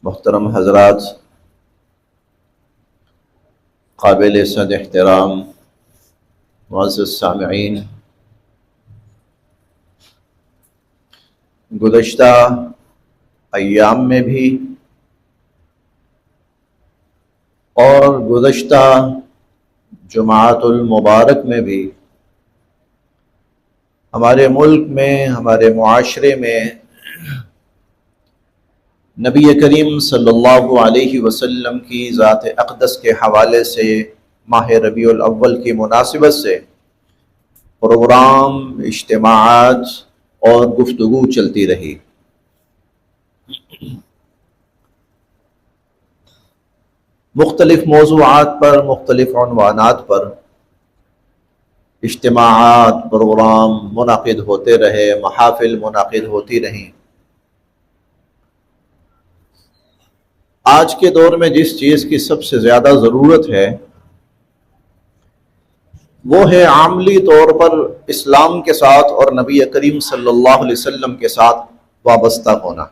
محترم حضرات، قابل صد احترام معزز سامعین، گزشتہ ایام میں بھی اور گزشتہ جمعۃ المبارک میں بھی ہمارے ملک میں، ہمارے معاشرے میں نبی کریم صلی اللہ علیہ وسلم کی ذات اقدس کے حوالے سے ماہ ربیع الاول کی مناسبت سے پروگرام، اجتماعات اور گفتگو چلتی رہی۔ مختلف موضوعات پر، مختلف عنوانات پر اجتماعات، پروگرام منعقد ہوتے رہے، محافل منعقد ہوتی رہیں۔ آج کے دور میں جس چیز کی سب سے زیادہ ضرورت ہے وہ ہے عملی طور پر اسلام کے ساتھ اور نبی کریم صلی اللہ علیہ وسلم کے ساتھ وابستہ ہونا۔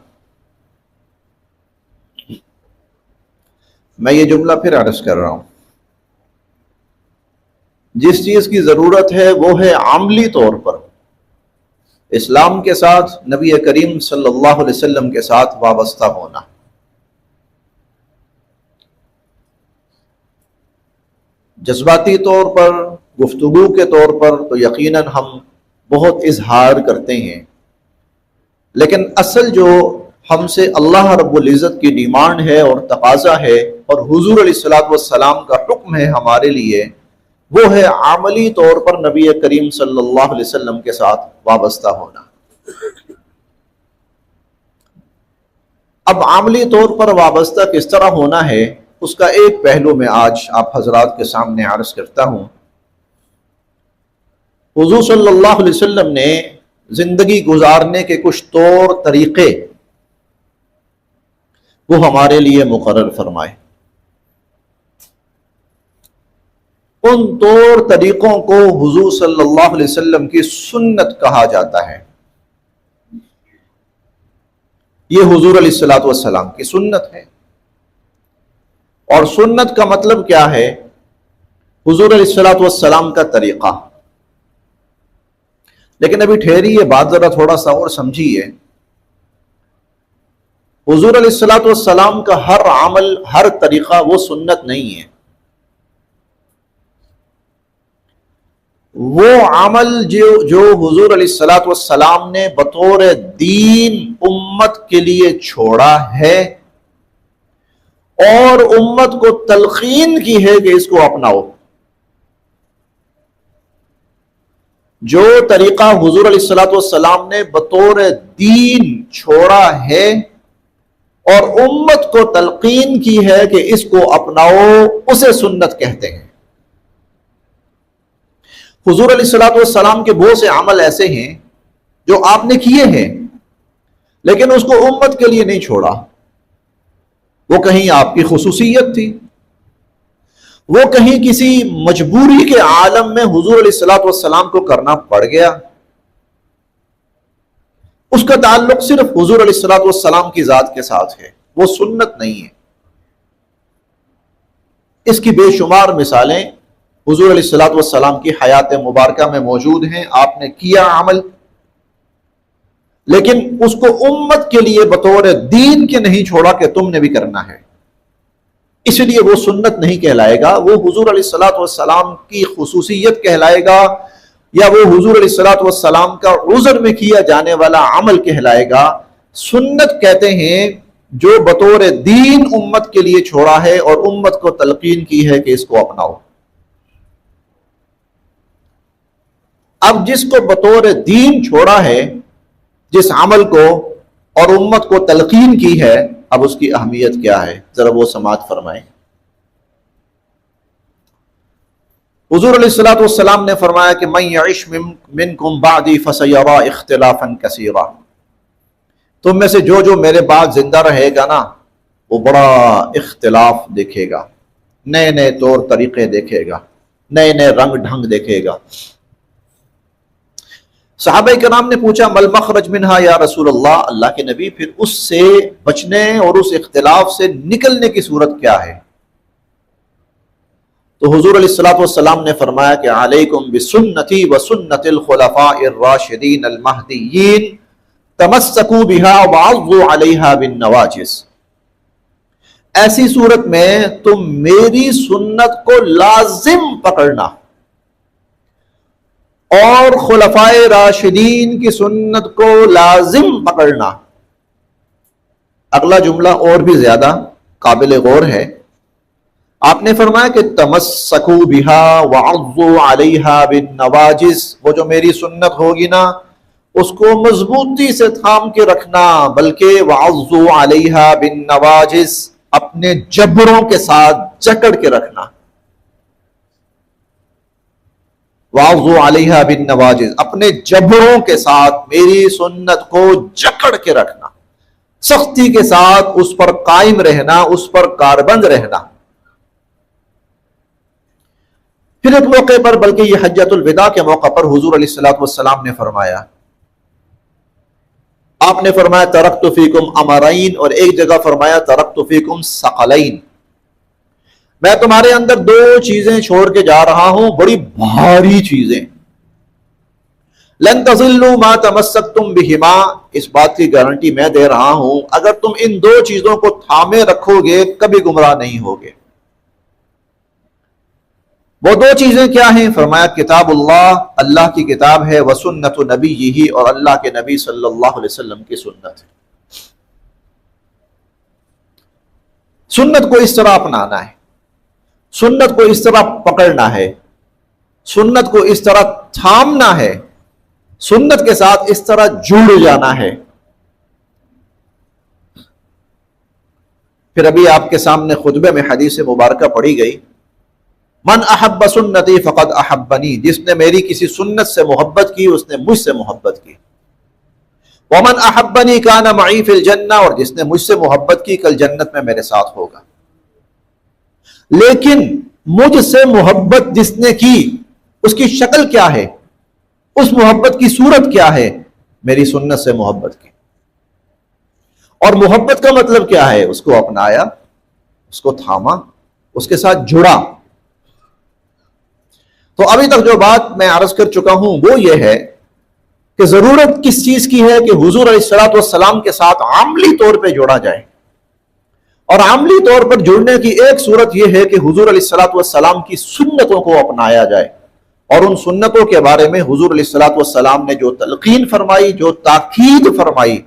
میں یہ جملہ پھر عرض کر رہا ہوں، جس چیز کی ضرورت ہے وہ ہے عملی طور پر اسلام کے ساتھ، نبی کریم صلی اللہ علیہ وسلم کے ساتھ وابستہ ہونا۔ جذباتی طور پر، گفتگو کے طور پر تو یقیناً ہم بہت اظہار کرتے ہیں، لیکن اصل جو ہم سے اللہ رب العزت کی ڈیمانڈ ہے اور تقاضا ہے اور حضور علیہ الصلوۃ والسلام کا حکم ہے ہمارے لیے، وہ ہے عملی طور پر نبی کریم صلی اللہ علیہ وسلم کے ساتھ وابستہ ہونا۔ اب عملی طور پر وابستہ کس طرح ہونا ہے، اس کا ایک پہلو میں آج آپ حضرات کے سامنے عرض کرتا ہوں۔ حضور صلی اللہ علیہ وسلم نے زندگی گزارنے کے کچھ طور طریقے وہ ہمارے لیے مقرر فرمائے۔ ان طور طریقوں کو حضور صلی اللہ علیہ وسلم کی سنت کہا جاتا ہے۔ یہ حضور علیہ الصلوۃ والسلام کی سنت ہے، اور سنت کا مطلب کیا ہے؟ حضور علیہ الصلوۃ والسلام کا طریقہ۔ لیکن ابھی ٹھہری یہ بات ذرا تھوڑا سا اور سمجھیے۔ حضور علیہ الصلوۃ والسلام کا ہر عمل، ہر طریقہ وہ سنت نہیں ہے۔ وہ عمل جو حضور علیہ الصلوۃ والسلام نے بطور دین امت کے لیے چھوڑا ہے اور امت کو تلقین کی ہے کہ اس کو اپناؤ، جو طریقہ حضور علیہ الصلوۃ والسلام نے بطور دین چھوڑا ہے اور امت کو تلقین کی ہے کہ اس کو اپناؤ، اسے سنت کہتے ہیں۔ حضور علیہ الصلوۃ والسلام کے بہت سے عمل ایسے ہیں جو آپ نے کیے ہیں لیکن اس کو امت کے لیے نہیں چھوڑا، وہ کہیں آپ کی خصوصیت تھی، وہ کہیں کسی مجبوری کے عالم میں حضور علیہ الصلوۃ والسلام کو کرنا پڑ گیا، اس کا تعلق صرف حضور علیہ الصلوۃ والسلام کی ذات کے ساتھ ہے، وہ سنت نہیں ہے۔ اس کی بے شمار مثالیں حضور علیہ الصلوۃ والسلام کی حیات مبارکہ میں موجود ہیں۔ آپ نے کیا عمل، لیکن اس کو امت کے لیے بطور دین کے نہیں چھوڑا کہ تم نے بھی کرنا ہے، اس لیے وہ سنت نہیں کہلائے گا، وہ حضور علیہ الصلوۃ والسلام کی خصوصیت کہلائے گا، یا وہ حضور علیہ الصلوۃ والسلام کا عذر میں کیا جانے والا عمل کہلائے گا۔ سنت کہتے ہیں جو بطور دین امت کے لیے چھوڑا ہے اور امت کو تلقین کی ہے کہ اس کو اپناؤ۔ اب جس کو بطور دین چھوڑا ہے، جس عمل کو، اور امت کو تلقین کی ہے، اب اس کی اہمیت کیا ہے، ذرا وہ سماعت فرمائیں۔ حضور علیہ الصلوۃ والسلام نے فرمایا کہ من یعش منکم بعدی فسیری اختلافا کثیرا، تم میں سے جو میرے بعد زندہ رہے گا نا، وہ بڑا اختلاف دیکھے گا، نئے نئے طور طریقے دیکھے گا، نئے نئے رنگ ڈھنگ دیکھے گا۔ صحابہ کرام نے پوچھا مل مخرج منہا یا رسول اللہ، اللہ کے نبی پھر اس سے بچنے اور اس اختلاف سے نکلنے کی صورت کیا ہے؟ تو حضور علیہ الصلوۃ والسلام نے فرمایا کہ علیکم بسنتی وسنت الخلفاء الراشدین المہدیین تمسکوا بها وعضوا علیہا بالنواجذ، ایسی صورت میں تم میری سنت کو لازم پکڑنا اور خلفائے راشدین کی سنت کو لازم پکڑنا۔ اگلا جملہ اور بھی زیادہ قابل غور ہے، آپ نے فرمایا کہ تمسکوا بہا وعضوا علیہا بالنواجذ، وہ جو میری سنت ہوگی نا اس کو مضبوطی سے تھام کے رکھنا، بلکہ وعضوا علیہا بالنواجذ، اپنے جبڑوں کے ساتھ جکڑ کے رکھنا۔ وعضوا علیہا بالنواجذ، اپنے جبڑوں کے ساتھ میری سنت کو جکڑ کے رکھنا، سختی کے ساتھ اس پر قائم رہنا، اس پر کاربند رہنا۔ پھر ایک موقع پر، بلکہ یہ حجۃ الوداع کے موقع پر حضور علیہ الصلوۃ والسلام نے فرمایا، آپ نے فرمایا ترکت فیکم امرین، اور ایک جگہ فرمایا ترکت فیکم ثقلین، میں تمہارے اندر دو چیزیں چھوڑ کے جا رہا ہوں، بڑی بھاری چیزیں، لن تضلوا ما تمسکتم بہما، اس بات کی گارنٹی میں دے رہا ہوں اگر تم ان دو چیزوں کو تھامے رکھو گے کبھی گمراہ نہیں ہوگے۔ وہ دو چیزیں کیا ہیں؟ فرمایا کتاب اللہ، اللہ کی کتاب ہے، وسنت نبیہ، اور اللہ کے نبی صلی اللہ علیہ وسلم کی سنت ہے۔ سنت کو اس طرح اپنانا ہے، سنت کو اس طرح پکڑنا ہے، سنت کو اس طرح تھامنا ہے، سنت کے ساتھ اس طرح جڑ جانا ہے۔ پھر ابھی آپ کے سامنے خطبے میں حدیث مبارکہ پڑھی گئی، من احب سنتی فقد احبنی، جس نے میری کسی سنت سے محبت کی اس نے مجھ سے محبت کی، ومن احبنی کان معی فی الجنہ، اور جس نے مجھ سے محبت کی کل جنت میں میرے ساتھ ہوگا۔ لیکن مجھ سے محبت جس نے کی اس کی شکل کیا ہے، اس محبت کی صورت کیا ہے؟ میری سنت سے محبت کی۔ اور محبت کا مطلب کیا ہے؟ اس کو اپنایا، اس کو تھاما، اس کے ساتھ جڑا۔ تو ابھی تک جو بات میں عرض کر چکا ہوں وہ یہ ہے کہ ضرورت کس چیز کی ہے کہ حضور علیہ الصلوۃ والسلام کے ساتھ عملی طور پہ جوڑا جائے، اور عملی طور پر جڑنے کی ایک صورت یہ ہے کہ حضور علیہ الصلوۃ والسلام کی سنتوں کو اپنایا جائے، اور ان سنتوں کے بارے میں حضور علیہ الصلوۃ والسلام نے جو تلقین فرمائی، جو تاکید فرمائی،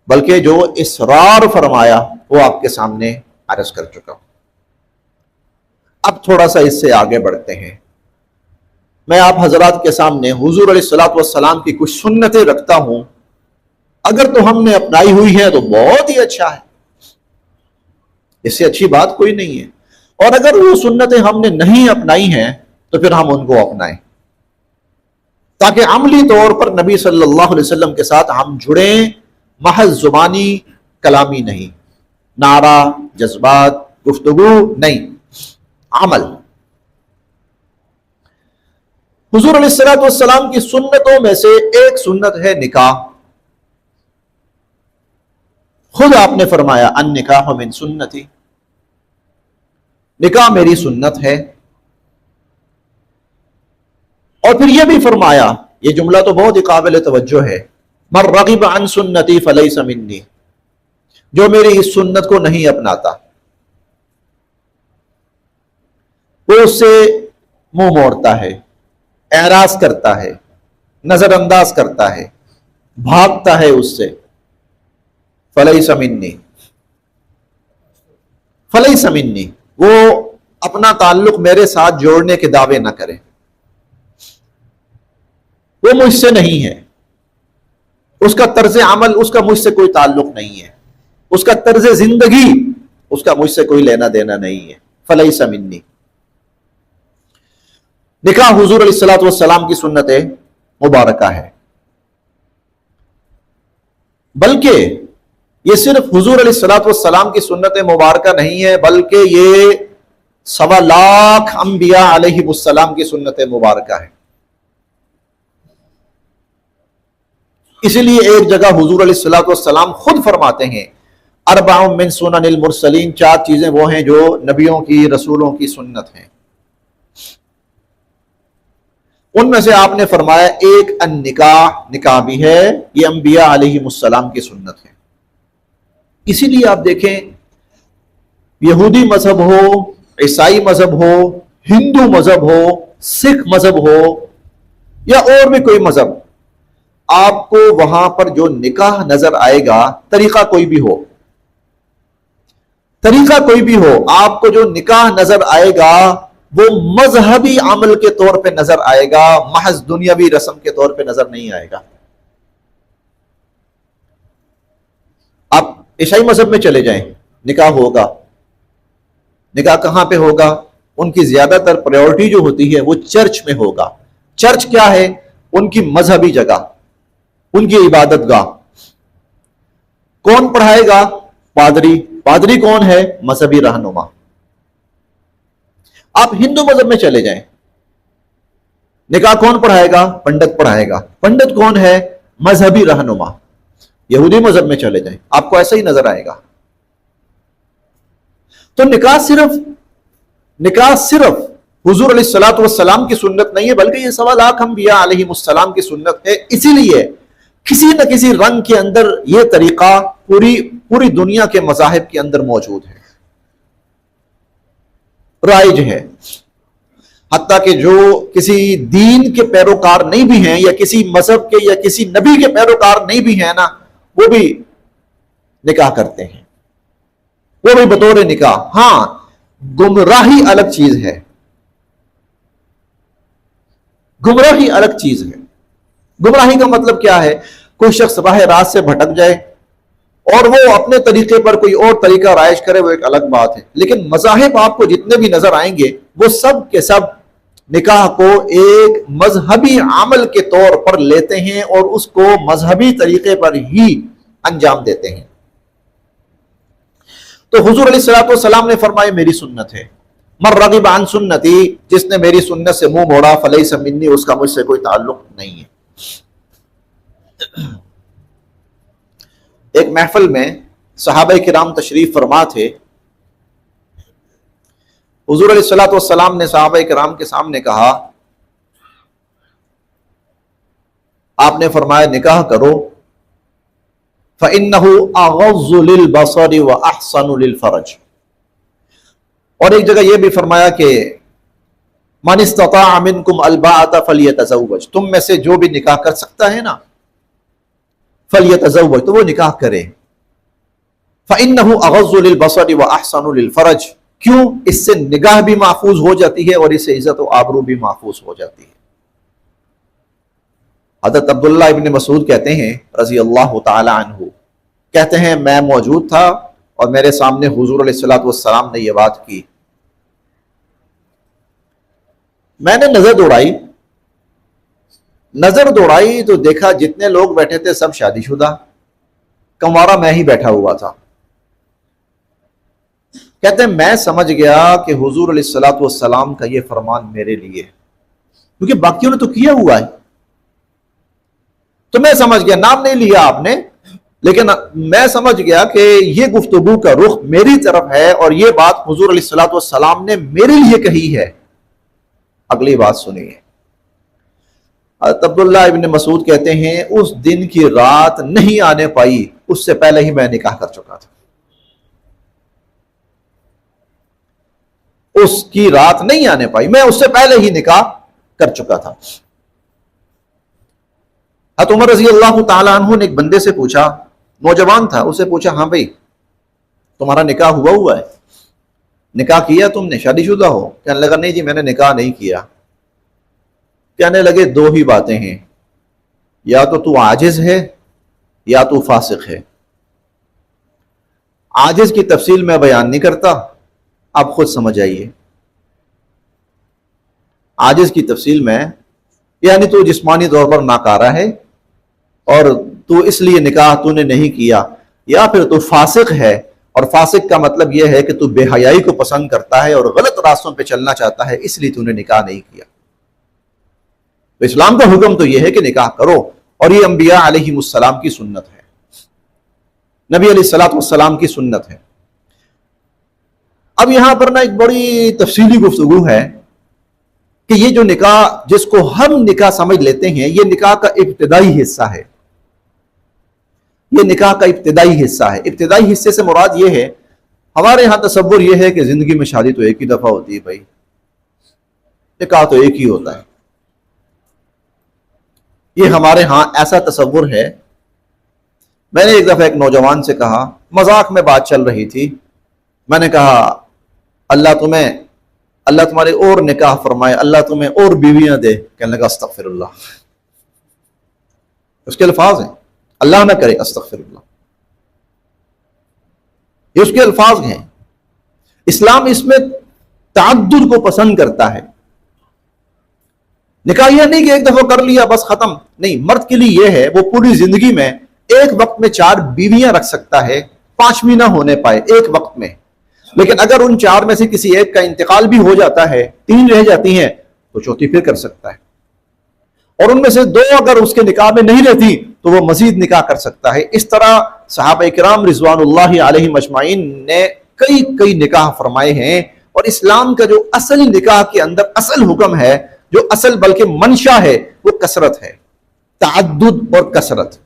بلکہ جو اصرار فرمایا، وہ آپ کے سامنے عرض کر چکا ہوں۔ اب تھوڑا سا اس سے آگے بڑھتے ہیں۔ میں آپ حضرات کے سامنے حضور علیہ الصلوۃ والسلام کی کچھ سنتیں رکھتا ہوں، اگر تو ہم نے اپنائی ہوئی ہیں تو بہت ہی اچھا ہے، اس سے اچھی بات کوئی نہیں ہے، اور اگر وہ سنتیں ہم نے نہیں اپنائی ہیں تو پھر ہم ان کو اپنائیں، تاکہ عملی طور پر نبی صلی اللہ علیہ وسلم کے ساتھ ہم جڑیں، محض زبانی کلامی نہیں، نعرہ جذبات گفتگو نہیں، عمل۔ حضور علیہ الصلوۃ والسلام کی سنتوں میں سے ایک سنت ہے نکاح۔ خود آپ نے فرمایا النکاح من سنتی، نکاح میری سنت ہے۔ اور پھر یہ بھی فرمایا، یہ جملہ تو بہت ہی قابل توجہ ہے، من رغب عن سنتی فلیس منی، جو میری اس سنت کو نہیں اپناتا وہ اس سے منہ موڑتا ہے، اعراض کرتا ہے، نظر انداز کرتا ہے، بھاگتا ہے اس سے، فلیس منی، فلیس منی، وہ اپنا تعلق میرے ساتھ جوڑنے کے دعوے نہ کرے، وہ مجھ سے نہیں ہے، اس کا طرز عمل، اس کا مجھ سے کوئی تعلق نہیں ہے، اس کا طرز زندگی، اس کا مجھ سے کوئی لینا دینا نہیں ہے، فلیس منی۔ نکاح حضور علیہ الصلوۃ والسلام کی سنت مبارکہ ہے، بلکہ یہ صرف حضور علیہ الصلوۃ والسلام کی سنت مبارکہ نہیں ہے، بلکہ یہ 1.25 لاکھ انبیاء علیہ السلام کی سنت مبارکہ ہے۔ اسی لیے ایک جگہ حضور علیہ الصلوۃ والسلام خود فرماتے ہیں اربع من سنن المرسلین، 4 چیزیں وہ ہیں جو نبیوں کی رسولوں کی سنت ہیں. ان میں سے آپ نے فرمایا ایک النکاح، نکاح بھی ہے، یہ انبیاء علیہم السلام کی سنت ہے. اسی لیے آپ دیکھیں یہودی مذہب ہو، عیسائی مذہب ہو، ہندو مذہب ہو، سکھ مذہب ہو یا اور بھی کوئی مذہب، آپ کو وہاں پر جو نکاح نظر آئے گا، طریقہ کوئی بھی ہو، آپ کو جو نکاح نظر آئے گا وہ مذہبی عمل کے طور پہ نظر آئے گا، محض دنیاوی رسم کے طور پہ نظر نہیں آئے گا. آپ عیسائی مذہب میں چلے جائیں، نکاح ہوگا. نکاح کہاں پہ ہوگا؟ ان کی زیادہ تر پرائیورٹی جو ہوتی ہے وہ چرچ میں ہوگا. چرچ کیا ہے؟ ان کی مذہبی جگہ، ان کی عبادت گاہ. کون پڑھائے گا؟ پادری. پادری کون ہے؟ مذہبی رہنما. آپ ہندو مذہب میں چلے جائیں، نکاح کون پڑھائے گا؟ پنڈت پڑھائے گا. پنڈت کون ہے؟ مذہبی رہنما. یہودی مذہب میں چلے جائیں، آپ کو ایسا ہی نظر آئے گا. تو نکاح صرف حضور علیہ الصلوۃ والسلام کی سنت نہیں ہے، بلکہ یہ سوا لاکھ انبیاء علیہم السلام کی سنت ہے. اسی لیے کسی نہ کسی رنگ کے اندر یہ طریقہ پوری دنیا کے مذاہب کے اندر موجود ہے، رائج ہے. حتیٰ کہ جو کسی دین کے پیروکار نہیں بھی ہیں یا کسی مذہب کے یا کسی نبی کے پیروکار نہیں بھی ہیں نا، وہ بھی نکاح کرتے ہیں، وہ بھی بطور نکاح. ہاں، گمراہی الگ چیز ہے، گمراہی الگ چیز ہے. گمراہی کا مطلب کیا ہے؟ کوئی شخص راہ راست سے بھٹک جائے اور وہ اپنے طریقے پر کوئی اور طریقہ رائج کرے، وہ ایک الگ بات ہے. لیکن مذاہب آپ کو جتنے بھی نظر آئیں گے وہ سب کے سب نکاح کو ایک مذہبی عمل کے طور پر لیتے ہیں اور اس کو مذہبی طریقے پر ہی انجام دیتے ہیں. تو حضور علیہ الصلوۃ والسلام نے فرمایا میری سنت ہے. من رغب عن سنتی، جس نے میری سنت سے منہ موڑا فلیس منی، اس کا مجھ سے کوئی تعلق نہیں ہے. ایک محفل میں صحابہ کرام تشریف فرما تھے. حضور علیہ الصلوۃ والسلام نے صحابہ کرام کے سامنے کہا، آپ نے فرمایا نکاح کرو، فَإِنَّهُ أَغَضُّ لِلْبَصَرِ وَأَحْسَنُ لِلْفَرْجِ. اور ایک جگہ یہ بھی فرمایا کہ مَنِ اسْتَطَاعَ مِنْكُمْ الْبَاءَةَ فَلْيَتَزَوَّجْ، تم میں سے جو بھی نکاح کر سکتا ہے نا، فَلْيَتَزَوَّجْ، تو وہ نکاح کرے. فَإِنَّهُ أَغَضُّ لِلْبَصَرِ وَأَحْسَنُ لِلْفَرْجِ. کیوں؟ اس سے نگاہ بھی محفوظ ہو جاتی ہے اور اس سے عزت و آبرو بھی محفوظ ہو جاتی ہے. حضرت عبداللہ ابن مسعود کہتے ہیں رضی اللہ تعالی عنہ، کہتے ہیں میں موجود تھا اور میرے سامنے حضور علیہ الصلوۃ والسلام نے یہ بات کی. میں نے نظر دوڑائی تو دیکھا جتنے لوگ بیٹھے تھے سب شادی شدہ، کنوارا میں ہی بیٹھا ہوا تھا. کہتے ہیں میں سمجھ گیا کہ حضور علیہ الصلوۃ والسلام کا یہ فرمان میرے لیے، کیونکہ باقیوں نے تو کیا ہوا ہے. تو میں سمجھ گیا، نام نہیں لیا آپ نے، لیکن میں سمجھ گیا کہ یہ گفتگو کا رخ میری طرف ہے اور یہ بات حضور علیہ الصلوۃ والسلام نے میرے لیے کہی ہے. اگلی بات سنیے. عبداللہ ابن مسعود کہتے ہیں اس دن کی رات نہیں آنے پائی، اس سے پہلے ہی میں نکاح کر چکا تھا. اس کی رات نہیں آنے پائی، میں اس سے پہلے ہی نکاح کر چکا تھا. حضرت عمر رضی اللہ تعالیٰ عنہ نے ایک بندے سے پوچھا، نوجوان تھا، اسے پوچھا ہاں بھائی تمہارا نکاح ہوا ہے، نکاح کیا تم نے، شادی شدہ ہو؟ کہنے لگا نہیں جی میں نے نکاح نہیں کیا. کہنے لگے دو ہی باتیں ہیں، یا تو عاجز ہے یا تو فاسق ہے. عاجز کی تفصیل میں بیان نہیں کرتا، آپ خود سمجھ آئیے. عاجز کی تفصیل میں یعنی تو جسمانی طور پر ناکارہ ہے اور تو اس لیے نکاح تو نے نہیں کیا، یا پھر تو فاسق ہے، اور فاسق کا مطلب یہ ہے کہ تو بے حیائی کو پسند کرتا ہے اور غلط راستوں پہ چلنا چاہتا ہے، اس لیے تو نے نکاح نہیں کیا. تو اسلام کا حکم تو یہ ہے کہ نکاح کرو، اور یہ انبیاء علیہم کی سنت ہے، نبی علیہ الصلوۃ والسلام کی سنت ہے۔ اب یہاں پر نا ایک بڑی تفصیلی گفتگو ہے کہ یہ جو نکاح جس کو ہم نکاح سمجھ لیتے ہیں، یہ نکاح کا ابتدائی حصہ ہے، یہ نکاح کا ابتدائی حصہ ہے۔ ابتدائی حصے سے مراد یہ ہے، ہمارے ہاں تصور یہ ہے کہ زندگی میں شادی تو ایک ہی دفعہ ہوتی ہے، بھائی نکاح تو ایک ہی ہوتا ہے، یہ ہمارے ہاں ایسا تصور ہے۔ میں نے ایک دفعہ ایک نوجوان سے کہا، مذاق میں بات چل رہی تھی، میں نے کہا اللہ تمہارے اور نکاح فرمائے، اللہ تمہیں اور بیویاں دے۔ کہنے لگا استغفر اللہ، اس کے الفاظ ہیں، اللہ نہ کرے، استغفر اللہ، یہ اس کے الفاظ ہیں۔ اسلام اس میں تعدد کو پسند کرتا ہے۔ نکاح یہ نہیں کہ ایک دفعہ کر لیا بس ختم، نہیں، مرد کے لیے یہ ہے وہ پوری زندگی میں ایک وقت میں 4 بیویاں رکھ سکتا ہے، 5ویں نہ ہونے پائے ایک وقت میں، لیکن اگر ان 4 میں سے کسی ایک کا انتقال بھی ہو جاتا ہے، 3 رہ جاتی ہیں، تو 4تھی پھر کر سکتا ہے، اور ان میں سے 2 اگر اس کے نکاح میں نہیں رہتی تو وہ مزید نکاح کر سکتا ہے۔ اس طرح صحابہ کرام رضوان اللہ علیہم اجمعین نے کئی نکاح فرمائے ہیں، اور اسلام کا جو اصل نکاح کے اندر اصل حکم ہے، جو اصل بلکہ منشا ہے، وہ کثرت ہے، تعدد اور کثرت۔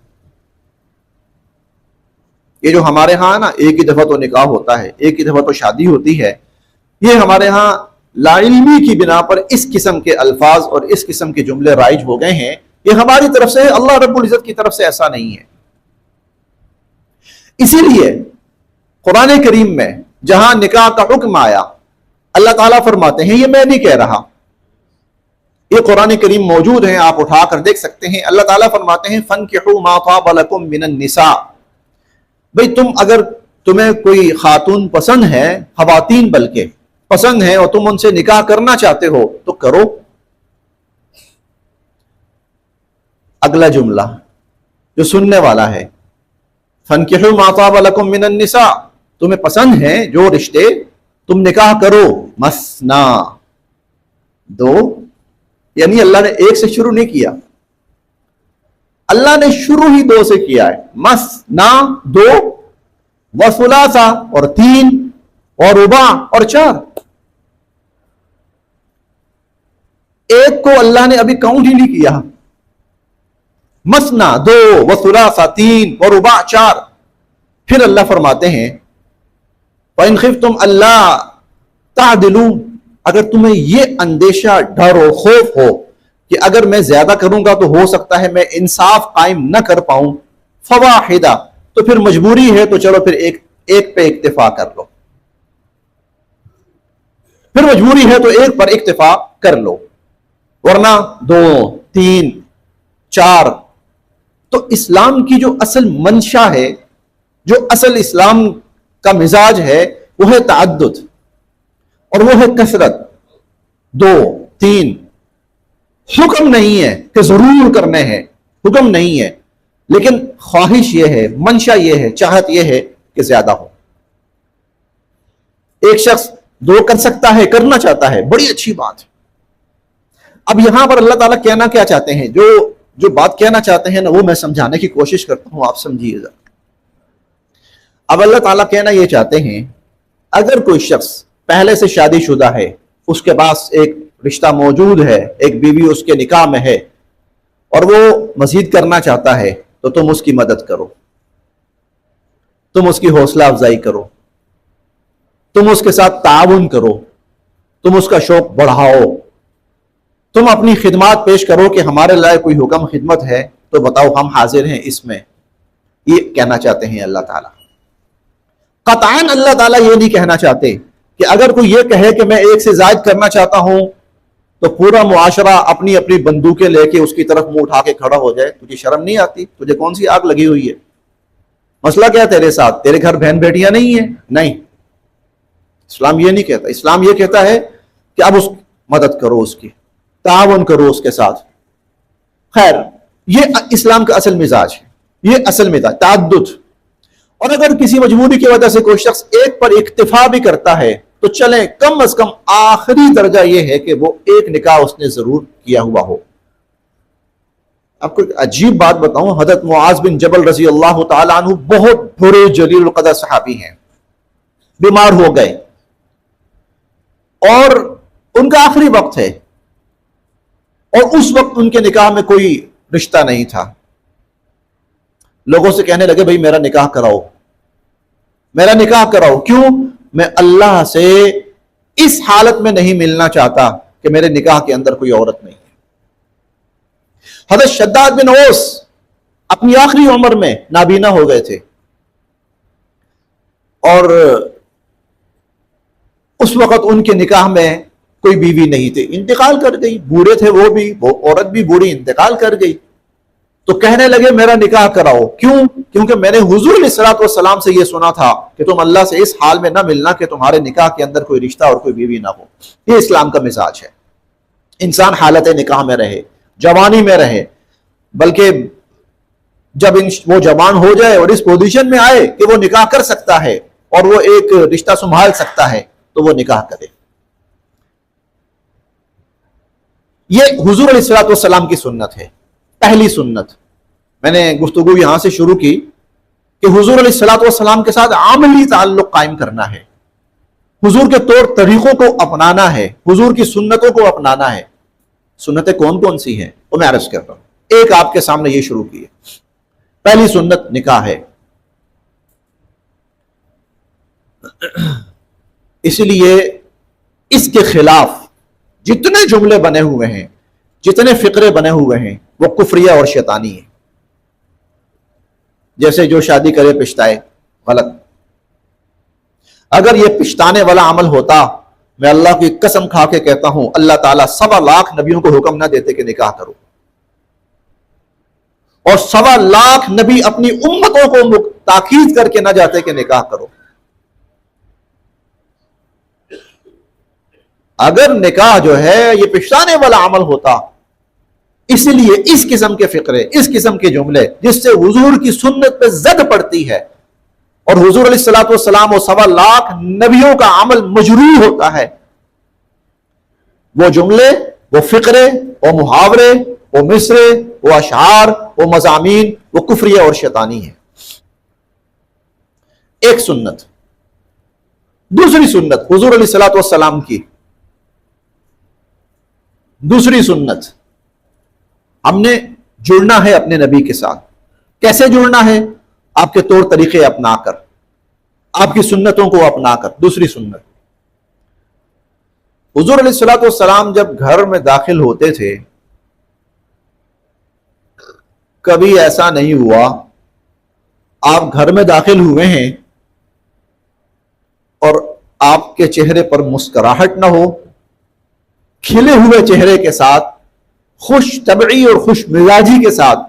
یہ جو ہمارے ہاں نا ایک ہی دفعہ تو نکاح ہوتا ہے، ایک ہی دفعہ تو شادی ہوتی ہے، یہ ہمارے ہاں لا علمی کی بنا پر اس قسم کے الفاظ اور اس قسم کے جملے رائج ہو گئے ہیں، یہ ہماری طرف سے، اللہ رب العزت کی طرف سے ایسا نہیں ہے۔ اسی لیے قرآن کریم میں جہاں نکاح کا حکم آیا، اللہ تعالیٰ فرماتے ہیں، یہ میں نہیں کہہ رہا، یہ قرآن کریم موجود ہیں، آپ اٹھا کر دیکھ سکتے ہیں۔ اللہ تعالیٰ فرماتے ہیں فَانْكِحُوا مَا طَابَ لَكُم مِّنَ النِّسَاءِ، بھئی اگر تمہیں کوئی خاتون پسند ہے، خواتین بلکہ پسند ہیں، اور تم ان سے نکاح کرنا چاہتے ہو تو کرو۔ اگلا جملہ جو سننے والا ہے، فَانْكِحُوا مَا طَابَ لَكُم مِّنَ النِّسَاءِ، تمہیں پسند ہیں جو رشتے، تم نکاح کرو، مثنا، 2، یعنی اللہ نے ایک سے شروع نہیں کیا، اللہ نے شروع ہی 2 سے کیا ہے، مثنا 2، وثلاثا اور 3، اور رباع اور 4۔ ایک کو اللہ نے ابھی کاؤنٹ ہی نہیں کیا، مثنا 2، وثلاثا 3، اور رباع 4۔ پھر اللہ فرماتے ہیں وَإِنْ خِفْتُمْ أَلَّا تَعْدِلُوا، اگر تمہیں یہ اندیشہ، ڈر و خوف ہو کہ اگر میں زیادہ کروں گا تو ہو سکتا ہے میں انصاف قائم نہ کر پاؤں، فواحدہ، تو پھر مجبوری ہے تو چلو پھر ایک پہ اکتفا کر لو، پھر مجبوری ہے تو ایک پر اکتفا کر لو، ورنہ 2، 3، 4۔ تو اسلام کی جو اصل منشا ہے، جو اصل اسلام کا مزاج ہے، وہ ہے تعدد، اور وہ ہے کثرت، 2، 3۔ حکم نہیں ہے کہ ضرور کرنے ہیں، حکم نہیں ہے، لیکن خواہش یہ ہے، منشا یہ ہے، چاہت یہ ہے کہ زیادہ ہو۔ ایک شخص 2 کر سکتا ہے، کرنا چاہتا ہے، بڑی اچھی بات ہے۔ اب یہاں پر اللہ تعالیٰ کہنا کیا چاہتے ہیں، جو بات کہنا چاہتے ہیں نا، وہ میں سمجھانے کی کوشش کرتا ہوں، آپ سمجھیے ذرا۔ اب اللہ تعالیٰ کہنا یہ چاہتے ہیں، اگر کوئی شخص پہلے سے شادی شدہ ہے، اس کے پاس ایک رشتہ موجود ہے، ایک بیوی اس کے نکاح میں ہے، اور وہ مزید کرنا چاہتا ہے، تو تم اس کی مدد کرو، تم اس کی حوصلہ افزائی کرو، تم اس کے ساتھ تعاون کرو، تم اس کا شوق بڑھاؤ، تم اپنی خدمات پیش کرو کہ ہمارے لائے کوئی حکم خدمت ہے تو بتاؤ، ہم حاضر ہیں اس میں۔ یہ کہنا چاہتے ہیں اللہ تعالیٰ۔ قطعاً اللہ تعالیٰ یہ نہیں کہنا چاہتے کہ اگر کوئی یہ کہے کہ میں ایک سے زائد کرنا چاہتا ہوں تو پورا معاشرہ اپنی اپنی بندوقیں لے کے اس کی طرف منہ اٹھا کے کھڑا ہو جائے۔ تجھے شرم نہیں آتی؟ تجھے کون سی آگ لگی ہوئی ہے؟ مسئلہ کیا ہے تیرے ساتھ؟ تیرے گھر بہن بیٹیاں نہیں ہیں؟ نہیں، اسلام یہ نہیں کہتا۔ اسلام یہ کہتا ہے کہ اب اس مدد کرو، اس کی تعاون کرو اس کے ساتھ۔ خیر، یہ اسلام کا اصل مزاج ہے، یہ اصل مزاج، تعدد۔ اور اگر کسی مجبوری کی وجہ سے کوئی شخص ایک پر اکتفا بھی کرتا ہے تو چلیں، کم از کم آخری درجہ یہ ہے کہ وہ ایک نکاح اس نے ضرور کیا ہوا ہو۔ آپ کو ایک عجیب بات بتاؤں، حضرت معاذ بن جبل رضی اللہ تعالیٰ عنہ بہت بڑے جلیل القدر صحابی ہیں، بیمار ہو گئے اور ان کا آخری وقت ہے، اور اس وقت ان کے نکاح میں کوئی رشتہ نہیں تھا. لوگوں سے کہنے لگے بھئی میرا نکاح کراؤ، میرا نکاح کراؤ. کیوں؟ میں اللہ سے اس حالت میں نہیں ملنا چاہتا کہ میرے نکاح کے اندر کوئی عورت نہیں ہے. حضرت شداد بن اوس اپنی آخری عمر میں نابینا ہو گئے تھے، اور اس وقت ان کے نکاح میں کوئی بیوی نہیں تھی، انتقال کر گئی. بوڑھے تھے وہ بھی، وہ عورت بھی بوڑھی انتقال کر گئی. تو کہنے لگے میرا نکاح کراؤ. کیوں؟ کیونکہ میں نے حضور علیہ الصلوۃ والسلام سے یہ سنا تھا کہ تم اللہ سے اس حال میں نہ ملنا کہ تمہارے نکاح کے اندر کوئی رشتہ اور کوئی بیوی نہ ہو. یہ اسلام کا مزاج ہے، انسان حالت نکاح میں رہے، جوانی میں رہے، بلکہ جب وہ جوان ہو جائے اور اس پوزیشن میں آئے کہ وہ نکاح کر سکتا ہے اور وہ ایک رشتہ سنبھال سکتا ہے تو وہ نکاح کرے. یہ حضور علیہ الصلوۃ والسلام کی سنت ہے. پہلی سنت میں نے گفتگو یہاں سے شروع کی کہ حضور علیہ الصلوۃ والسلام کے ساتھ عملی تعلق قائم کرنا ہے، حضور کے طور طریقوں کو اپنانا ہے، حضور کی سنتوں کو اپنانا ہے. سنتیں کون کون سی ہیں وہ میں عرض کر رہا ہوں، ایک آپ کے سامنے یہ شروع کی ہے. پہلی سنت نکاح ہے. اس لیے اس کے خلاف جتنے جملے بنے ہوئے ہیں، جتنے فقرے بنے ہوئے ہیں، وہ کفریہ اور شیطانی ہیں. جیسے جو شادی کرے پچھتائے، غلط. اگر یہ پچھتانے والا عمل ہوتا، میں اللہ کی قسم کھا کے کہتا ہوں اللہ تعالیٰ 1.25 لاکھ نبیوں کو حکم نہ دیتے کہ نکاح کرو، اور 1.25 لاکھ نبی اپنی امتوں کو تاکید کر کے نہ جاتے کہ نکاح کرو. اگر نکاح جو ہے یہ پچھتانے والا عمل ہوتا، اس لیے اس قسم کے فقرے، اس قسم کے جملے جس سے حضور کی سنت پہ زد پڑتی ہے اور حضور علیہ الصلوۃ والسلام اور 1.25 لاکھ نبیوں کا عمل مجروح ہوتا ہے، وہ جملے، وہ فقرے، وہ محاورے، وہ مصرے، وہ اشعار، وہ مضامین، وہ کفریہ اور شیطانی ہیں. ایک سنت. دوسری سنت حضور علیہ الصلوۃ والسلام کی دوسری سنت، ہم نے جڑنا ہے اپنے نبی کے ساتھ. کیسے جڑنا ہے؟ آپ کے طور طریقے اپنا کر، آپ کی سنتوں کو اپنا کر. دوسری سنت، حضور علیہ الصلوۃ والسلام جب گھر میں داخل ہوتے تھے، کبھی ایسا نہیں ہوا آپ گھر میں داخل ہوئے ہیں اور آپ کے چہرے پر مسکراہٹ نہ ہو، کھلے ہوئے چہرے کے ساتھ، خوش طبعی اور خوش مزاجی کے ساتھ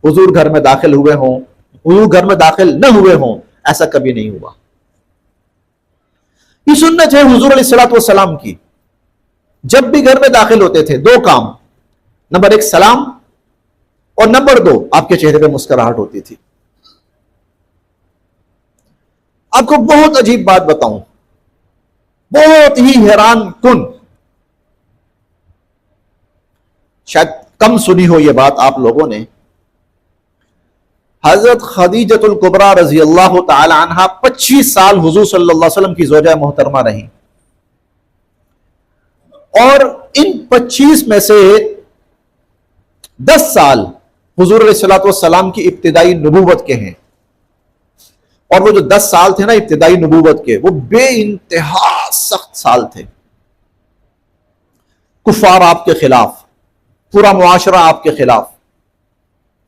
حضور گھر میں داخل ہوئے ہوں، حضور گھر میں داخل نہ ہوئے ہوں. ایسا کبھی نہیں ہوا. یہ سنت ہے حضور علیہ الصلوۃ والسلام کی. جب بھی گھر میں داخل ہوتے تھے 2 کام، نمبر 1 سلام، اور نمبر 2 آپ کے چہرے پہ مسکراہٹ ہوتی تھی. آپ کو بہت عجیب بات بتاؤں، بہت ہی حیران کن، شاید کم سنی ہو یہ بات آپ لوگوں نے. حضرت خدیجۃ الکبریٰ رضی اللہ تعالی عنہا 25 سال حضور صلی اللہ علیہ وسلم کی زوجہ محترمہ رہیں، اور ان 25 میں سے 10 سال حضور علیہ الصلوۃ والسلام کی ابتدائی نبوت کے ہیں. اور وہ جو 10 سال تھے نا ابتدائی نبوت کے، وہ بے انتہا سخت سال تھے. کفار آپ کے خلاف، پورا معاشرہ آپ کے خلاف،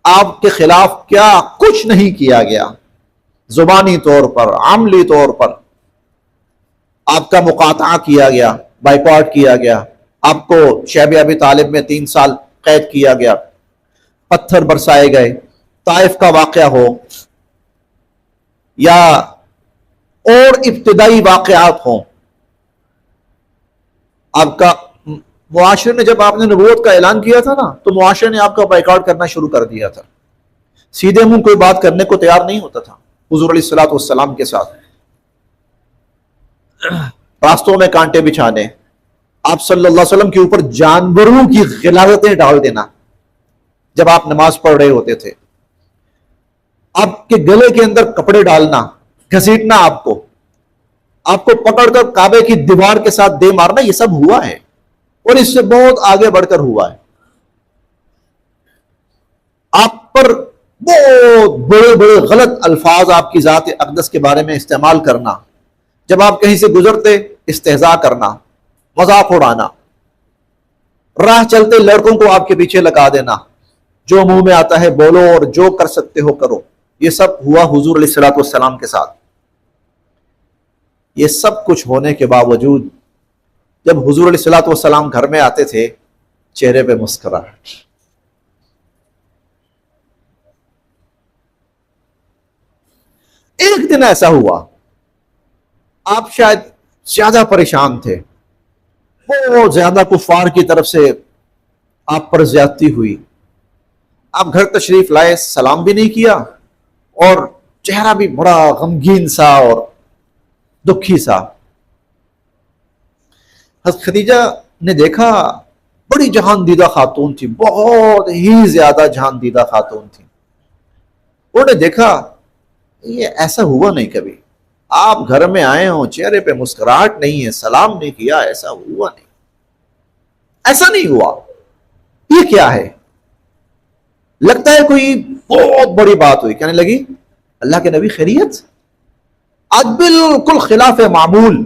آپ کے خلاف کیا کچھ نہیں کیا گیا. زبانی طور پر، عملی طور پر آپ کا مقاطعہ کیا گیا، بائیکاٹ کیا گیا. آپ کو شیب ابی طالب میں 3 سال قید کیا گیا، پتھر برسائے گئے. طائف کا واقعہ ہو یا اور ابتدائی واقعات ہوں، آپ کا معاشرے نے، جب آپ نے نبوت کا اعلان کیا تھا نا، تو معاشرے نے آپ کا بائیکاٹ کرنا شروع کر دیا تھا. سیدھے منہ کوئی بات کرنے کو تیار نہیں ہوتا تھا حضور علیہ الصلوۃ والسلام کے ساتھ. راستوں میں کانٹے بچھانے، آپ صلی اللہ علیہ وسلم کے اوپر جانوروں کی غلاظتیں ڈال دینا، جب آپ نماز پڑھ رہے ہوتے تھے، آپ کے گلے کے اندر کپڑے ڈالنا، گھسیٹنا، آپ کو پکڑ کر کعبے کی دیوار کے ساتھ دے مارنا، یہ سب ہوا ہے اور اس سے بہت آگے بڑھ کر ہوا ہے. آپ پر بہت بڑے بڑے غلط الفاظ آپ کی ذات اقدس کے بارے میں استعمال کرنا، جب آپ کہیں سے گزرتے استہزاء کرنا، مذاق اڑانا، راہ چلتے لڑکوں کو آپ کے پیچھے لگا دینا، جو منہ میں آتا ہے بولو اور جو کر سکتے ہو کرو. یہ سب ہوا حضور علیہ الصلوۃ والسلام کے ساتھ. یہ سب کچھ ہونے کے باوجود جب حضور علیہ الصلوۃ والسلام گھر میں آتے تھے، چہرے پہ مسکراہٹ. ایک دن ایسا ہوا، آپ شاید زیادہ پریشان تھے، بہت زیادہ کفار کی طرف سے آپ پر زیادتی ہوئی. آپ گھر تشریف لائے، سلام بھی نہیں کیا اور چہرہ بھی بڑا غمگین سا اور دکھی سا. حضرت خدیجہ نے دیکھا، بڑی جہان دیدہ خاتون تھی، بہت ہی زیادہ جہان دیدہ خاتون تھی. انہوں نے دیکھا یہ ایسا ہوا نہیں کبھی، آپ گھر میں آئے ہوں، چہرے پہ مسکراہٹ نہیں ہے، سلام نہیں کیا، ایسا ہوا نہیں، ایسا نہیں ہوا، یہ کیا ہے؟ لگتا ہے کوئی بہت بڑی بات ہوئی. کہنے لگی اللہ کے نبی خیریت؟ آج بالکل خلاف معمول،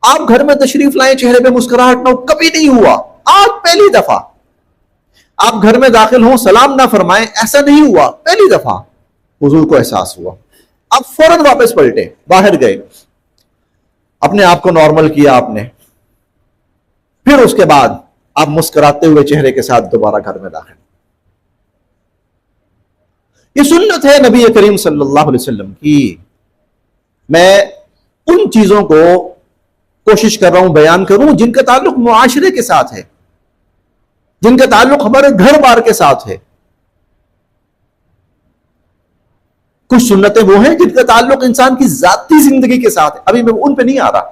آپ گھر میں تشریف لائیں، چہرے پہ مسکراہٹ نہ ہو، کبھی نہیں ہوا. آج پہلی دفعہ آپ گھر میں داخل ہوں، سلام نہ فرمائیں، ایسا نہیں ہوا، پہلی دفعہ. حضور کو احساس ہوا. آپ فوراً واپس پلٹے، باہر گئے، اپنے آپ کو نارمل کیا آپ نے. پھر اس کے بعد آپ مسکراتے ہوئے چہرے کے ساتھ دوبارہ گھر میں داخل. یہ سنت ہے نبی کریم صلی اللہ علیہ وسلم کی. میں ان چیزوں کو کوشش کر رہا ہوں بیان کروں جن کا تعلق معاشرے کے ساتھ ہے، جن کا تعلق ہمارے گھر بار کے ساتھ ہے. کچھ سنتیں وہ ہیں جن کا تعلق انسان کی ذاتی زندگی کے ساتھ ہے. ابھی میں ان پہ نہیں آ رہا،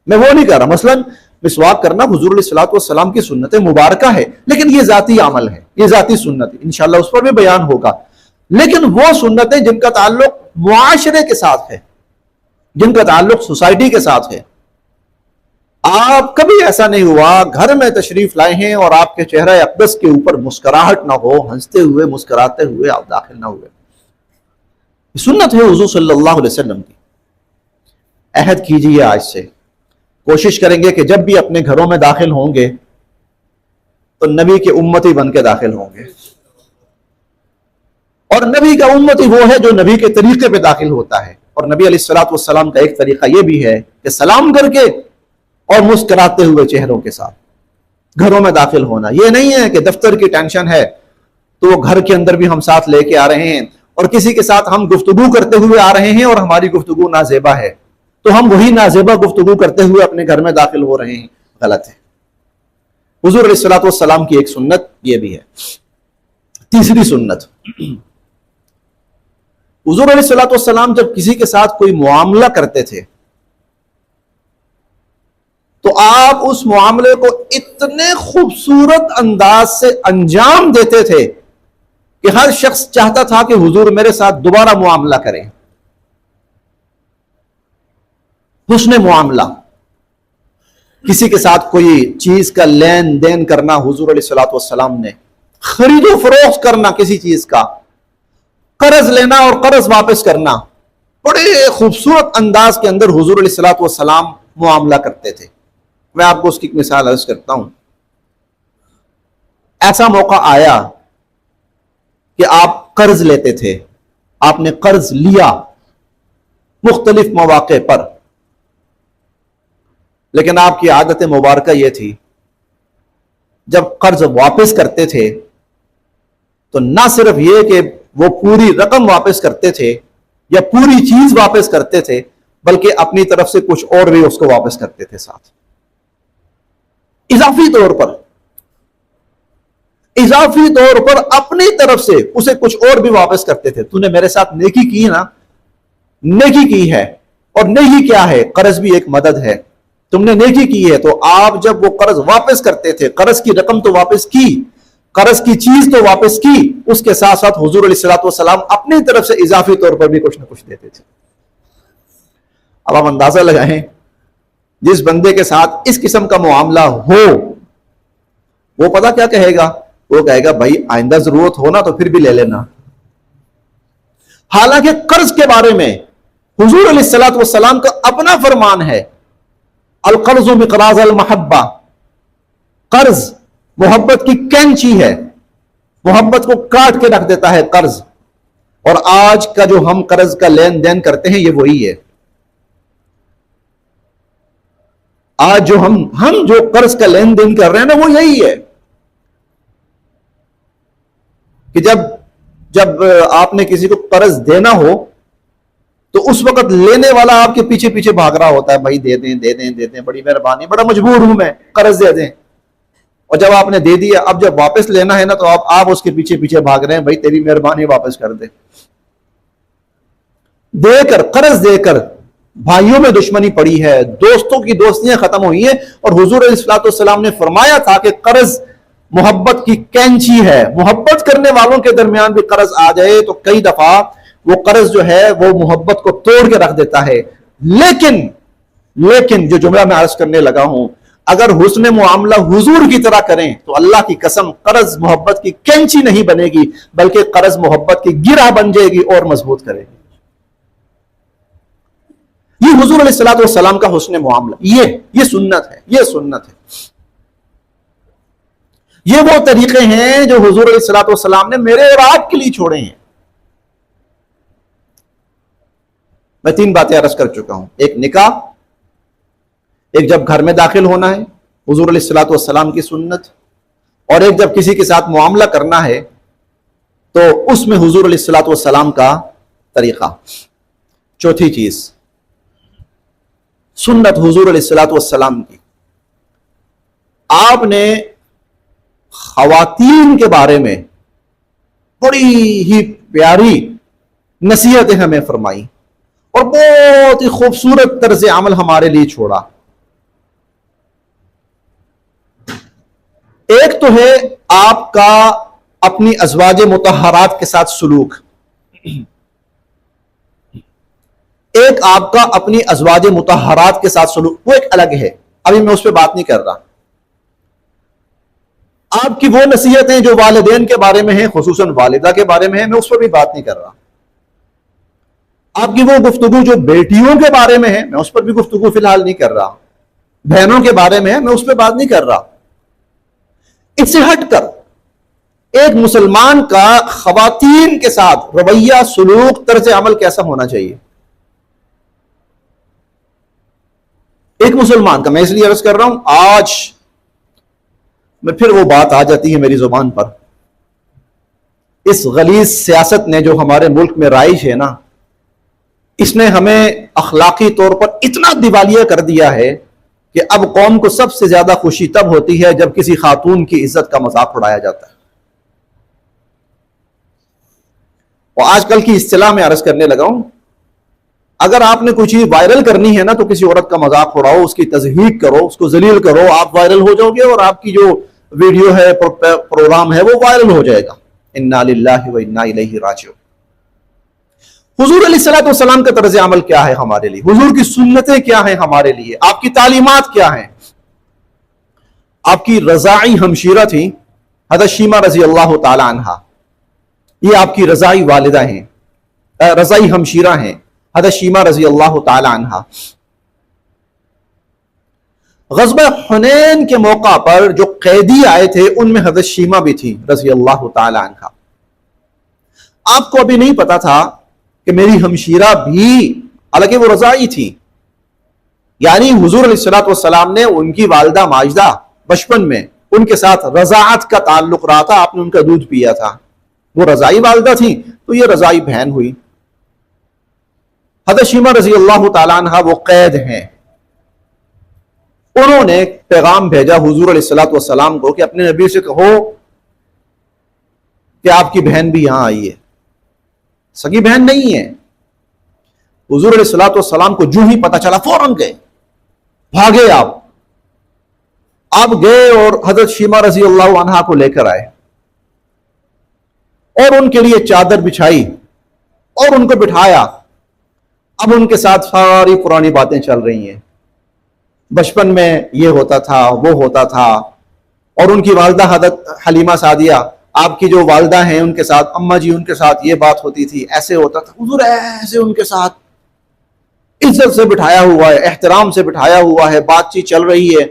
میں وہ نہیں کر رہا. مثلا مسواک کرنا حضور علیہ الصلوۃ والسلام کی سنت مبارکہ ہے، لیکن یہ ذاتی عمل ہے، یہ ذاتی سنت ہے، انشاءاللہ اس پر بھی بیان ہوگا. لیکن وہ سنتیں جن کا تعلق معاشرے کے ساتھ ہے، جن کا تعلق سوسائٹی کے ساتھ ہے. آپ کبھی ایسا نہیں ہوا گھر میں تشریف لائے ہیں اور آپ کے چہرہ اقدس کے اوپر مسکراہٹ نہ ہو، ہنستے ہوئے مسکراتے ہوئے آپ داخل نہ ہوئے. سنت ہے حضور صلی اللہ علیہ وسلم کی. عہد کیجئے آج سے، کوشش کریں گے کہ جب بھی اپنے گھروں میں داخل ہوں گے تو نبی کے امتی بن کے داخل ہوں گے. اور نبی کا امتی وہ ہے جو نبی کے طریقے پہ داخل ہوتا ہے. اور نبی علیہ الصلوۃ والسلام کا ایک طریقہ یہ بھی ہے کہ سلام کر کے اور مسکراتے ہوئے چہروں کے ساتھ گھروں میں داخل ہونا. یہ نہیں ہے کہ دفتر کی ٹینشن ہے تو وہ گھر کے اندر بھی ہم ساتھ لے کے آ رہے ہیں، اور کسی کے ساتھ ہم گفتگو کرتے ہوئے آ رہے ہیں اور ہماری گفتگو نازیبا ہے تو ہم وہی نازیبا گفتگو کرتے ہوئے اپنے گھر میں داخل ہو رہے ہیں. غلط ہے. حضور علیہ الصلوۃ والسلام کی ایک سنت یہ بھی ہے. تیسری سنت، حضور علیہ الصلوۃ والسلام جب کسی کے ساتھ کوئی معاملہ کرتے تھے تو آپ اس معاملے کو اتنے خوبصورت انداز سے انجام دیتے تھے کہ ہر شخص چاہتا تھا کہ حضور میرے ساتھ دوبارہ معاملہ کریں. حسن معاملہ، کسی کے ساتھ کوئی چیز کا لین دین کرنا، حضور علیہ الصلوۃ والسلام نے خرید و فروخت کرنا، کسی چیز کا قرض لینا اور قرض واپس کرنا، بڑے خوبصورت انداز کے اندر حضور علیہ الصلوۃ والسلام معاملہ کرتے تھے. میں آپ کو اس کی ایک مثال عرض کرتا ہوں. ایسا موقع آیا کہ آپ قرض لیتے تھے، آپ نے قرض لیا مختلف مواقع پر، لیکن آپ کی عادت مبارکہ یہ تھی جب قرض واپس کرتے تھے تو نہ صرف یہ کہ وہ پوری رقم واپس کرتے تھے یا پوری چیز واپس کرتے تھے، بلکہ اپنی طرف سے کچھ اور بھی اس کو واپس کرتے تھے ساتھ. اضافی طور پر اپنی طرف سے اسے کچھ اور بھی واپس کرتے تھے. تو نے میرے ساتھ نیکی کی نا، نیکی کی ہے، اور نیکی کیا ہے؟ قرض بھی ایک مدد ہے. تم نے نیکی کی ہے تو آپ جب وہ قرض واپس کرتے تھے، قرض کی رقم تو واپس کی، قرض کی چیز تو واپس کی، اس کے ساتھ ساتھ حضور علیہ الصلوۃ والسلام اپنی طرف سے اضافی طور پر بھی کچھ نہ کچھ دیتے تھے۔ اب آپ اندازہ لگائیں، جس بندے کے ساتھ اس قسم کا معاملہ ہو وہ پتہ کیا کہے گا؟ وہ کہے گا بھائی آئندہ ضرورت ہونا تو پھر بھی لے لینا۔ حالانکہ قرض کے بارے میں حضور علیہ الصلوۃ والسلام کا اپنا فرمان ہے، القرض مقراض المحبہ، قرض محبت کی کینچی ہے، محبت کو کاٹ کے رکھ دیتا ہے قرض۔ اور آج کا جو ہم قرض کا لین دین کرتے ہیں یہ وہی ہے۔ آج جو ہم جو قرض کا لین دین کر رہے ہیں نا وہ یہی ہے کہ جب آپ نے کسی کو قرض دینا ہو تو اس وقت لینے والا آپ کے پیچھے پیچھے بھاگ رہا ہوتا ہے، بھائی دے دیں دے دیں دے دیں، بڑی مہربانی، بڑا مجبور ہوں میں، قرض دے دیں۔ اور جب آپ نے دے دیا، اب جب واپس لینا ہے نا تو آپ اس کے پیچھے پیچھے بھاگ رہے ہیں، بھائی تیری مہربانی واپس کر دے۔ دے کر، قرض دے کر بھائیوں میں دشمنی پڑی ہے، دوستوں کی دوستیاں ختم ہوئی ہیں، اور حضور علیہ الصلوۃ والسلام نے فرمایا تھا کہ قرض محبت کی کینچی ہے۔ محبت کرنے والوں کے درمیان بھی قرض آ جائے تو کئی دفعہ وہ قرض جو ہے وہ محبت کو توڑ کے رکھ دیتا ہے۔ لیکن جو جملہ میں عرض کرنے لگا ہوں، اگر حسن معاملہ حضور کی طرح کریں تو اللہ کی قسم قرض محبت کی کینچی نہیں بنے گی، بلکہ قرض محبت کی گرہ بن جائے گی اور مضبوط کرے گی۔ یہ حضور علیہ الصلوۃ والسلام کا حسن معاملہ، یہ سنت ہے، یہ سنت ہے، یہ وہ طریقے ہیں جو حضور علیہ الصلوۃ والسلام نے میرے اور آپ کے لیے چھوڑے ہیں۔ میں 3 باتیں عرض کر چکا ہوں، ایک نکاح، ایک جب گھر میں داخل ہونا ہے حضور علیہ الصلوۃ والسلام کی سنت، اور ایک جب کسی کے ساتھ معاملہ کرنا ہے تو اس میں حضور علیہ الصلوۃ والسلام کا طریقہ۔ چوتھی چیز سنت حضور علیہ الصلوۃ والسلام کی، آپ نے خواتین کے بارے میں بڑی ہی پیاری نصیحتیں ہمیں فرمائی اور بہت ہی خوبصورت طرز عمل ہمارے لیے چھوڑا۔ ایک تو ہے آپ کا اپنی ازواج مطہرات کے ساتھ سلوک، ایک آپ کا اپنی ازواج مطہرات کے ساتھ سلوک، وہ ایک الگ ہے، ابھی میں اس پہ بات نہیں کر رہا۔ آپ کی وہ نصیحتیں جو والدین کے بارے میں ہیں، خصوصاً والدہ کے بارے میں ہیں، میں اس پہ بھی بات نہیں کر رہا۔ آپ کی وہ گفتگو جو بیٹیوں کے بارے میں ہے، میں اس پر بھی گفتگو فی الحال نہیں کر رہا۔ بہنوں کے بارے میں ہے، میں اس پہ بات نہیں کر رہا۔ اس سے ہٹ کر ایک مسلمان کا خواتین کے ساتھ رویہ، سلوک، طرز عمل کیسا ہونا چاہیے ایک مسلمان کا؟ میں اس لیے عرض کر رہا ہوں، آج میں پھر وہ بات آ جاتی ہے میری زبان پر، اس غلیظ سیاست نے جو ہمارے ملک میں رائج ہے نا، اس نے ہمیں اخلاقی طور پر اتنا دیوالیہ کر دیا ہے کہ اب قوم کو سب سے زیادہ خوشی تب ہوتی ہے جب کسی خاتون کی عزت کا مذاق اڑایا جاتا ہے۔ اور آج کل کی اصطلاح میں عرض کرنے لگا ہوں، اگر آپ نے کوئی چیز وائرل کرنی ہے نا تو کسی عورت کا مذاق اڑاؤ، اس کی تضحیک کرو، اس کو ذلیل کرو، آپ وائرل ہو جاؤ گے اور آپ کی جو ویڈیو ہے، پروگرام ہے، وہ وائرل ہو جائے گا۔ انا للہ و انا الیہ راجعون۔ حضور علیہ الصلوۃ والسلام کا طرز عمل کیا ہے ہمارے لیے؟ حضور کی سنتیں کیا ہیں ہمارے لیے؟ آپ کی تعلیمات کیا ہیں؟ آپ کی رضاعی ہمشیرہ تھیں حضرت شیمہ رضی اللہ تعالی عنہا، یہ آپ کی رضاعی والدہ ہیں، رضاعی ہمشیرہ ہیں حضرت شیمہ رضی اللہ تعالی عنہا۔ غزوہ حنین کے موقع پر جو قیدی آئے تھے ان میں حضرت شیمہ بھی تھی رضی اللہ تعالی عنہا۔ آپ کو ابھی نہیں پتا تھا کہ میری ہمشیرہ بھی، حالانکہ وہ رضاعی تھی، یعنی حضور علیہ الصلوۃ والسلام نے ان کی والدہ ماجدہ بچپن میں ان کے ساتھ رضاعت کا تعلق رہا تھا، آپ نے ان کا دودھ پیا تھا، وہ رضاعی والدہ تھیں تو یہ رضاعی بہن ہوئی۔ حضرت شیمہ رضی اللہ تعالیٰ عنہ وہ قید ہیں، انہوں نے پیغام بھیجا حضور علیہ الصلوۃ والسلام کو کہ اپنے نبی سے کہو کہ آپ کی بہن بھی یہاں آئی ہے، سگی بہن نہیں ہے۔ حضور علیہ الصلوۃ والسلام کو جو ہی پتہ چلا فوراً گئے، بھاگے آپ گئے اور حضرت شیمہ رضی اللہ عنہا کو لے کر آئے اور ان کے لیے چادر بچھائی اور ان کو بٹھایا. اب ان کے ساتھ ساری پرانی باتیں چل رہی ہیں. بچپن میں یہ ہوتا تھا، وہ ہوتا تھا. اور ان کی والدہ حضرت حلیمہ سعدیہ، آپ کی جو والدہ ہیں، ان کے ساتھ اماں جی، ان کے ساتھ یہ بات ہوتی تھی، ایسے ہوتا تھا. حضور ایسے ان کے ساتھ عزت سے بٹھایا ہوا ہے، احترام سے بٹھایا ہوا ہے، بات چیت چل رہی ہے،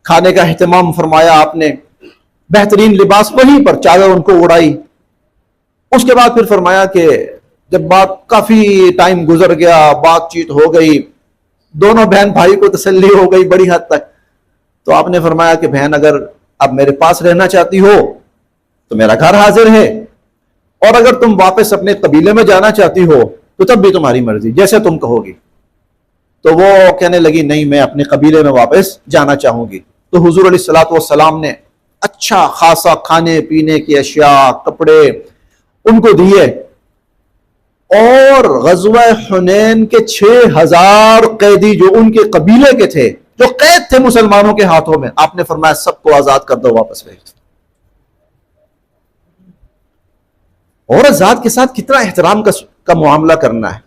کھانے کا اہتمام فرمایا آپ نے، بہترین لباس وہیں پر چادر ان کو اڑائی. اس کے بعد پھر فرمایا کہ جب بات کافی ٹائم گزر گیا، بات چیت ہو گئی، دونوں بہن بھائی کو تسلی ہو گئی بڑی حد تک، تو آپ نے فرمایا کہ بہن اگر اب میرے پاس رہنا چاہتی ہو تو میرا گھر حاضر ہے، اور اگر تم واپس اپنے قبیلے میں جانا چاہتی ہو تو تب بھی تمہاری مرضی، جیسے تم کہو گی. تو وہ کہنے لگی نہیں، میں اپنے قبیلے میں واپس جانا چاہوں گی. تو حضور علیہ الصلوۃ والسلام نے اچھا خاصا کھانے پینے کی اشیاء، کپڑے ان کو دیے، اور غزوہ حنین کے 6000 قیدی جو ان کے قبیلے کے تھے، جو قید تھے مسلمانوں کے ہاتھوں میں، آپ نے فرمایا سب کو آزاد کر دو، واپس بھیج دو. عورت ذات کے ساتھ کتنا احترام کا معاملہ کرنا ہے.